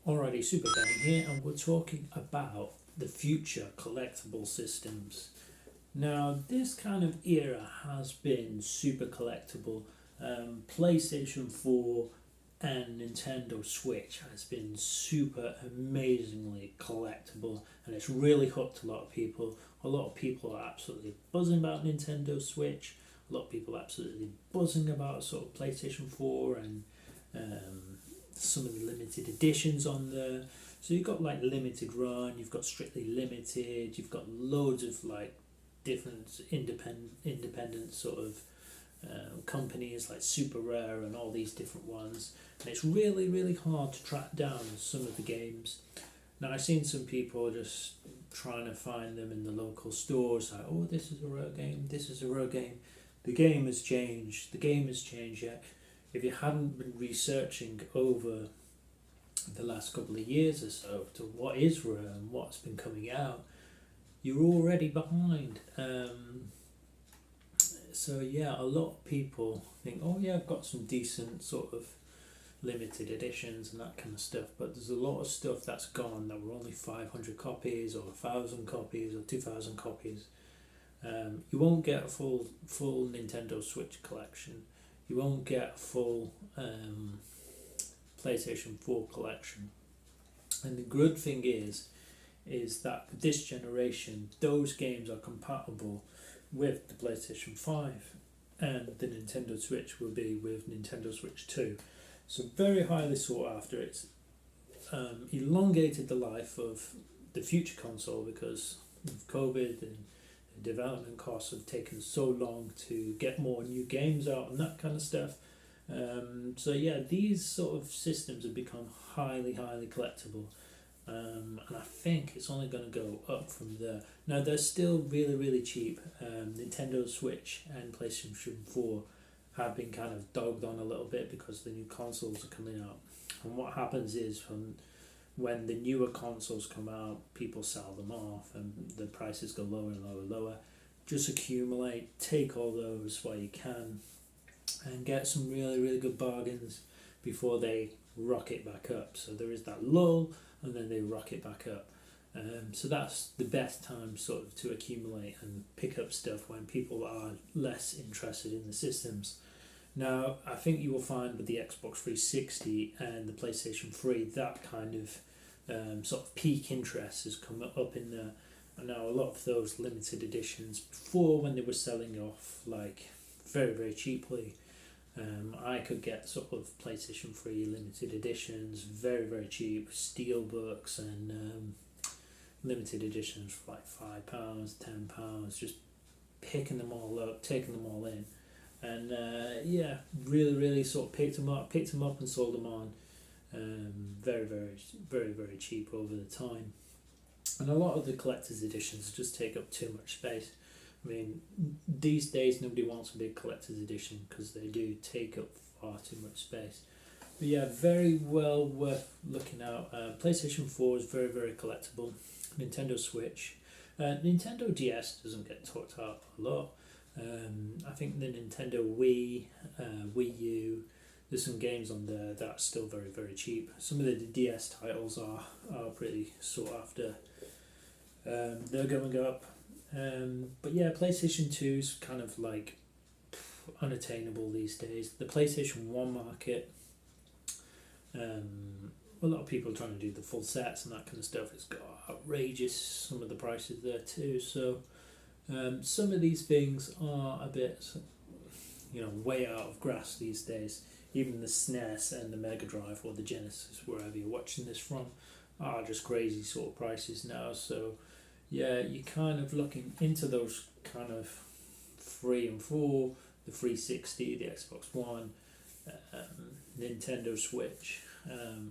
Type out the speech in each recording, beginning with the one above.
Alrighty, Super Benny here, and we're talking about the future collectible systems. Now, this kind of era has been super collectible. PlayStation 4 and Nintendo Switch has been super amazingly collectible, and it's really hooked a lot of people. A lot of people are absolutely buzzing about Nintendo Switch. A lot of people are absolutely buzzing about sort of PlayStation 4 and um, some of the limited editions on there. So you've got like limited run, you've got strictly limited, you've got loads of like different independent sort of companies like Super Rare and all these different ones. And it's really hard to track down some of the games. Now I've seen some people just trying to find them in the local stores, like, oh, this is a rare game, this is a rare game. The game has changed. The game has changed yet. If you hadn't been researching over the last couple of years or so to what is rare and what's been coming out, you're already behind. So yeah, a lot of people think, oh yeah, I've got some decent sort of limited editions and that kind of stuff, but there's a lot of stuff that's gone that were only 500 copies or 1,000 copies or 2,000 copies. You won't get a full Nintendo Switch collection. You won't get a full PlayStation 4 collection. And the good thing is that this generation, those games are compatible with the PlayStation 5, and the Nintendo Switch will be with Nintendo Switch 2. So very highly sought after. It's elongated the life of the future console because of COVID, and the development costs have taken so long to get more new games out and that kind of stuff. So yeah, these sort of systems have become highly collectible. And I think it's only going to go up from there. Now they're still really cheap. Nintendo Switch and PlayStation 4 have been kind of dogged on a little bit because the new consoles are coming out. And what happens is when the newer consoles come out, people sell them off and the prices go lower and lower. Just accumulate, take all those while you can, and get some really good bargains before they rocket back up. So there is that lull and then they rocket back up. So that's the best time sort of to accumulate and pick up stuff when people are less interested in the systems. Now, I think you will find with the Xbox 360 and the PlayStation 3 that kind of sort of peak interest has come up in there. And now a lot of those limited editions before, when they were selling off like very cheaply, I could get sort of PlayStation 3 limited editions very cheap, steel books and limited editions for like £5, £10, just picking them all up, taking them all in. And yeah, really sort of picked them up and sold them on very cheap over the time. And a lot of the collector's editions just take up too much space. I mean, these days nobody wants a big collector's edition because they do take up far too much space. But yeah, very well worth looking out. PlayStation 4 is very collectible. Nintendo Switch. Nintendo DS doesn't get talked about a lot. I think the Nintendo Wii, Wii U, there's some games on there that's still very cheap. Some of the DS titles are pretty sought after. They're going up. But yeah, PlayStation 2's kind of like unattainable these days. The PlayStation 1 market, a lot of people are trying to do the full sets and that kind of stuff. It's got outrageous some of the prices there too. So some of these things are a bit, way out of grasp these days. Even the SNES and the Mega Drive or the Genesis, wherever you're watching this from, are just crazy sort of prices now. So yeah, you're kind of looking into those kind of 3 and 4, the 360, the Xbox One, Nintendo Switch.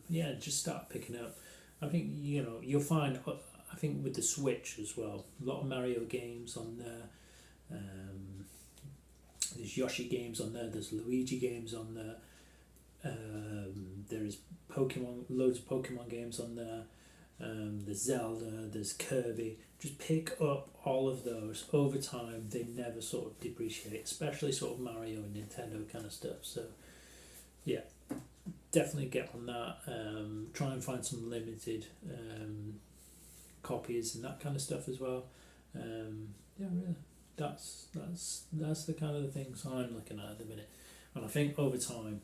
Yeah, just start picking up. I think you'll find. I think with the Switch as well, a lot of Mario games on there. There's Yoshi games on there. There's Luigi games on there. There's loads of Pokemon games on there. There's Zelda, there's Kirby. Just pick up all of those over time. They never sort of depreciate, especially sort of Mario and Nintendo kind of stuff. So yeah, definitely get on that. Try and find some limited copies and that kind of stuff as well. Yeah, really, that's the kind of the things I'm looking at the minute, and I think over time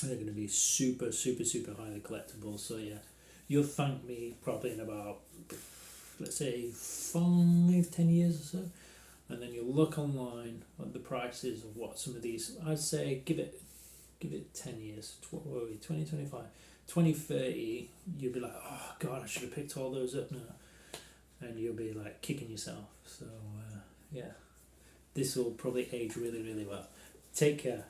they're going to be super super super highly collectible. So yeah, you'll thank me probably in about, let's say, 5-10 years or so, and then you'll look online at the prices of what some of these. I'd say give it 10 years. What were we? 2025, 2030. You'll be like, oh god, I should have picked all those up now, and you'll be like kicking yourself. So yeah, this will probably age really really well. Take care.